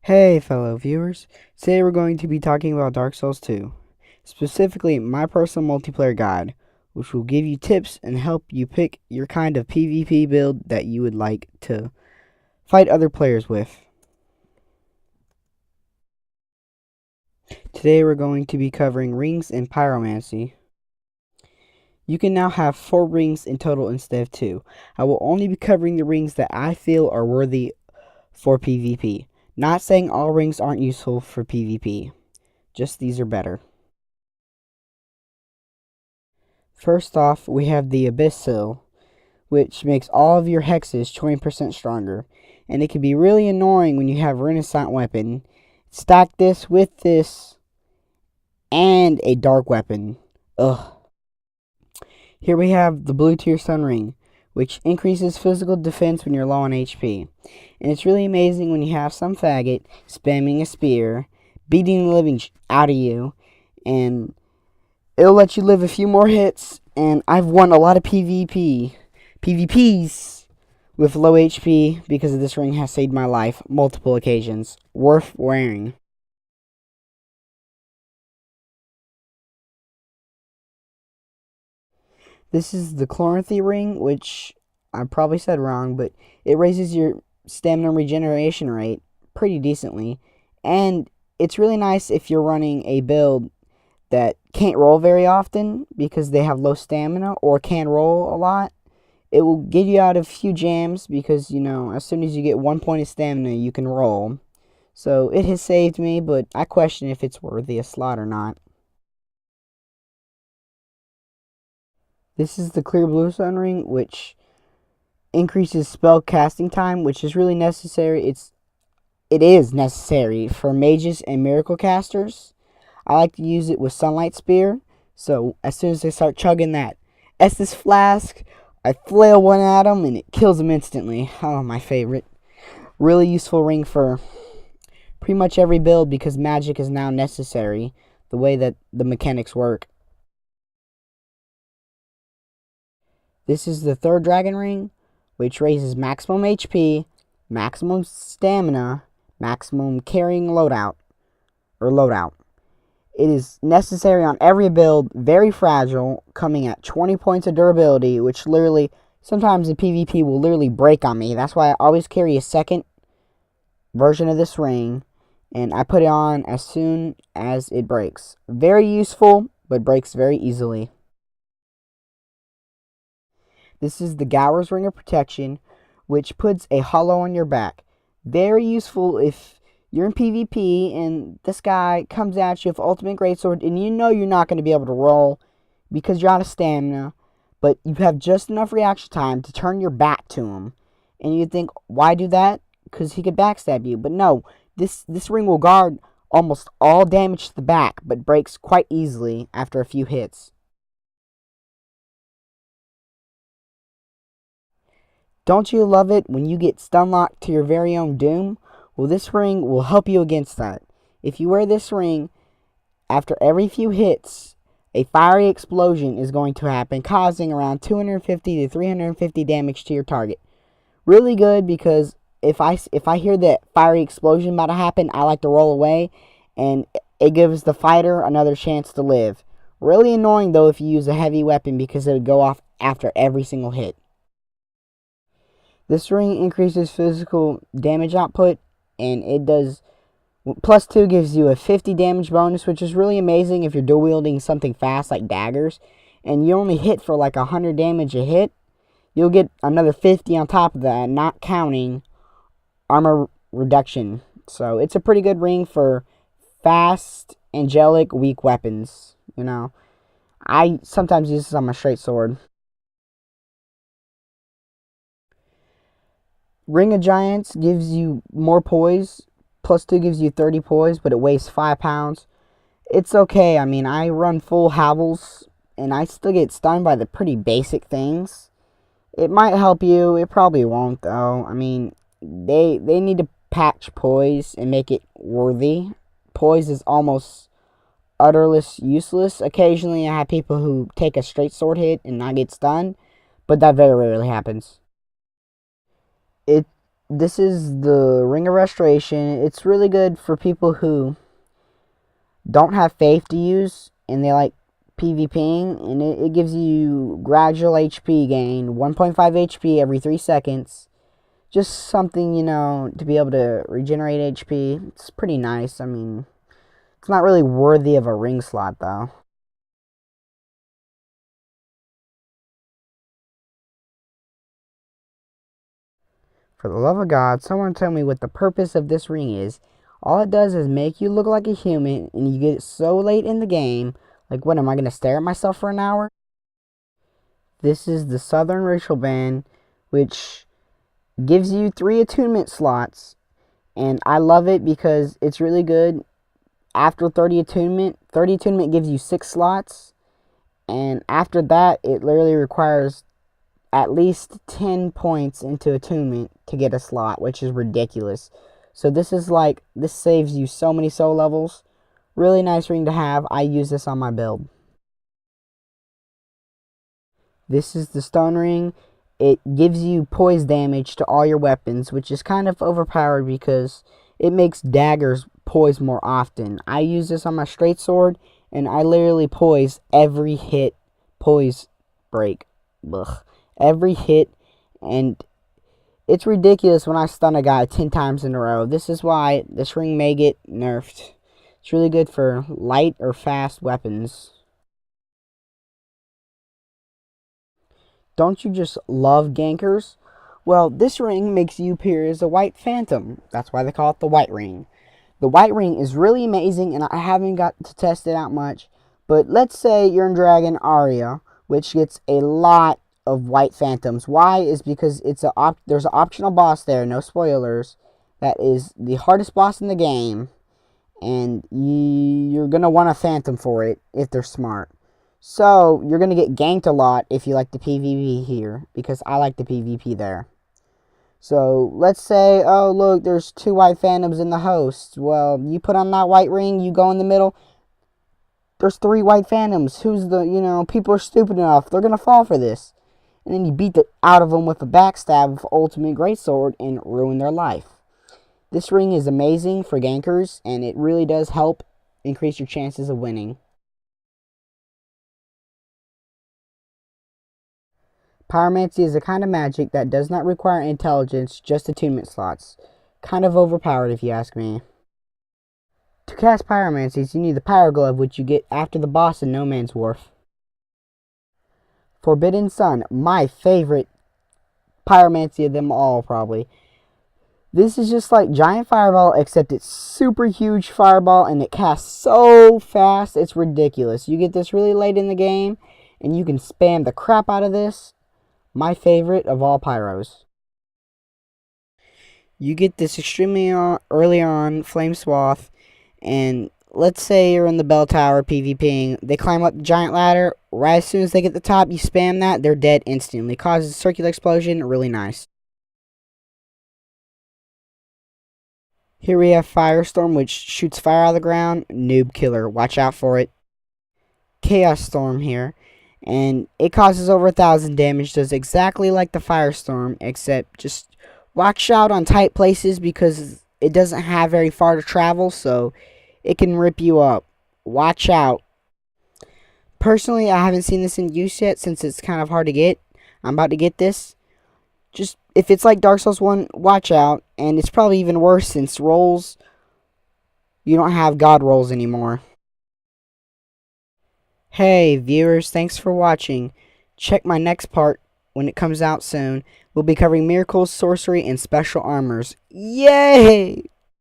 Hey fellow viewers, today we're going to be talking about Dark Souls 2, specifically my personal multiplayer guide, which will give you tips and help you pick your kind of PvP build that you would like to fight other players with. Today we're going to be covering rings and pyromancy. You can now have 4 rings in total instead of 2. I will only be covering the rings that I feel are worthy for PvP. Not saying all rings aren't useful for PvP, just these are better. First off, we have the Abyss Seal, which makes all of your hexes 20% stronger, and it can be really annoying when you have a Renaissance weapon. Stack this with this, and a dark weapon. Ugh. Here we have the Blue Tier Sun Ring, which increases physical defense when you're low on HP. And it's really amazing when you have some faggot spamming a spear, beating the living out of you, and it'll let you live a few more hits. And I've won a lot of PvPs with low HP because of this ring has saved my life multiple occasions. Worth wearing. This is the Chloranthy ring, which I probably said wrong, but it raises your stamina regeneration rate pretty decently. And it's really nice if you're running a build that can't roll very often because they have low stamina or can roll a lot. It will get you out of a few jams because, you know, as soon as you get 1 point of stamina, you can roll. So it has saved me, but I question if it's worthy a slot or not. This is the Clear Bluestone ring, which increases spell casting time, which is really necessary. It is necessary for mages and miracle casters. I like to use it with Sunlight Spear. So as soon as I start chugging that Estus Flask, I flail one at them and it kills them instantly. Oh, my favorite. Really useful ring for pretty much every build because magic is now necessary, the way that the mechanics work. This is the third dragon ring, which raises maximum HP, maximum stamina, maximum carrying loadout. It is necessary on every build, very fragile, coming at 20 points of durability, which literally, sometimes the PvP will literally break on me. That's why I always carry a second version of this ring, and I put it on as soon as it breaks. Very useful, but breaks very easily. This is the Gowers Ring of Protection, which puts a hollow on your back. Very useful if you're in PvP and this guy comes at you with Ultimate Greatsword and you know you're not going to be able to roll because you're out of stamina, but you have just enough reaction time to turn your back to him. And you think, why do that? Because he could backstab you. But no, this ring will guard almost all damage to the back, but breaks quite easily after a few hits. Don't you love it when you get stun locked to your very own doom? Well, this ring will help you against that. If you wear this ring, after every few hits, a fiery explosion is going to happen, causing around 250 to 350 damage to your target. Really good because if I hear that fiery explosion about to happen, I like to roll away, and it gives the fighter another chance to live. Really annoying though if you use a heavy weapon because it would go off after every single hit. This ring increases physical damage output, and it does +2 gives you a 50 damage bonus, which is really amazing if you're dual wielding something fast like daggers, and you only hit for like 100 damage a hit. You'll get another 50 on top of that, not counting armor reduction. So it's a pretty good ring for fast, angelic, weak weapons. You know, I sometimes use this on my straight sword. Ring of Giants gives you more poise. +2 gives you 30 poise, but it weighs 5 pounds. It's okay. I mean, I run full Havels, and I still get stunned by the pretty basic things. It might help you. It probably won't, though. I mean, they need to patch poise and make it worthy. Poise is almost utterly useless. Occasionally, I have people who take a straight sword hit and not get stunned, but that very rarely happens. This is the Ring of Restoration. It's really good for people who don't have faith to use and they like PvPing, and it gives you gradual HP gain, 1.5 HP every 3 seconds. Just something, to be able to regenerate HP. It's pretty nice. I mean, it's not really worthy of a ring slot, though. For the love of God, someone tell me what the purpose of this ring is. All it does is make you look like a human, and you get it so late in the game. Like, what, am I going to stare at myself for an hour? This is the Southern Ritual Band, which gives you 3 attunement slots. And I love it because it's really good. After 30 attunement gives you 6 slots. And after that, it literally requires at least 10 points into attunement to get a slot, which is ridiculous. So this saves you so many soul levels. Really nice ring to have. I use this on my build. This is the stone ring. It gives you poise damage to all your weapons, which is kind of overpowered because it makes daggers poise more often. I use this on my straight sword, and I literally poise every hit. Poise break. Ugh. Every hit, and it's ridiculous when I stun a guy 10 times in a row. This is why this ring may get nerfed. It's really good for light or fast weapons. Don't you just love gankers? Well, this ring makes you appear as a white phantom. That's why they call it the white ring. The white ring is really amazing, and I haven't got to test it out much. But let's say you're in Dragon Aria, which gets a lot of white phantoms. Why? Is because there's an optional boss there, no spoilers, that is the hardest boss in the game, and you're going to want a phantom for it if they're smart. So, you're going to get ganked a lot if you like the PvP here, because I like the PvP there. So, let's say, oh, look, there's 2 white phantoms in the host. Well, you put on that white ring, you go in the middle, there's 3 white phantoms. People are stupid enough, they're going to fall for this. And then you beat out of them with a backstab of Ultimate Greatsword and ruin their life. This ring is amazing for gankers, and it really does help increase your chances of winning. Pyromancy is a kind of magic that does not require intelligence, just attunement slots. Kind of overpowered if you ask me. To cast pyromancies, you need the Pyro Glove, which you get after the boss in No Man's Wharf. Forbidden Sun, my favorite pyromancy of them all, probably. This is just like Giant Fireball, except it's super huge fireball, and it casts so fast, it's ridiculous. You get this really late in the game, and you can spam the crap out of this. My favorite of all pyros. You get this extremely early on Flame Swath, and let's say you're in the bell tower PvPing. They climb up the giant ladder. Right as soon as they get to the top, you spam that, they're dead instantly. Causes a circular explosion. Really nice. Here we have Firestorm, which shoots fire out of the ground. Noob killer. Watch out for it. Chaos Storm here, and it causes over 1,000 damage. Does exactly like the Firestorm, except just watch out on tight places because it doesn't have very far to travel, so it can rip you up. Watch out. Personally, I haven't seen this in use yet since it's kind of hard to get. I'm about to get this. Just, if it's like Dark Souls 1, watch out. And it's probably even worse since rolls, you don't have God rolls anymore. Hey, viewers, thanks for watching. Check my next part when it comes out soon. We'll be covering miracles, sorcery, and special armors. Yay!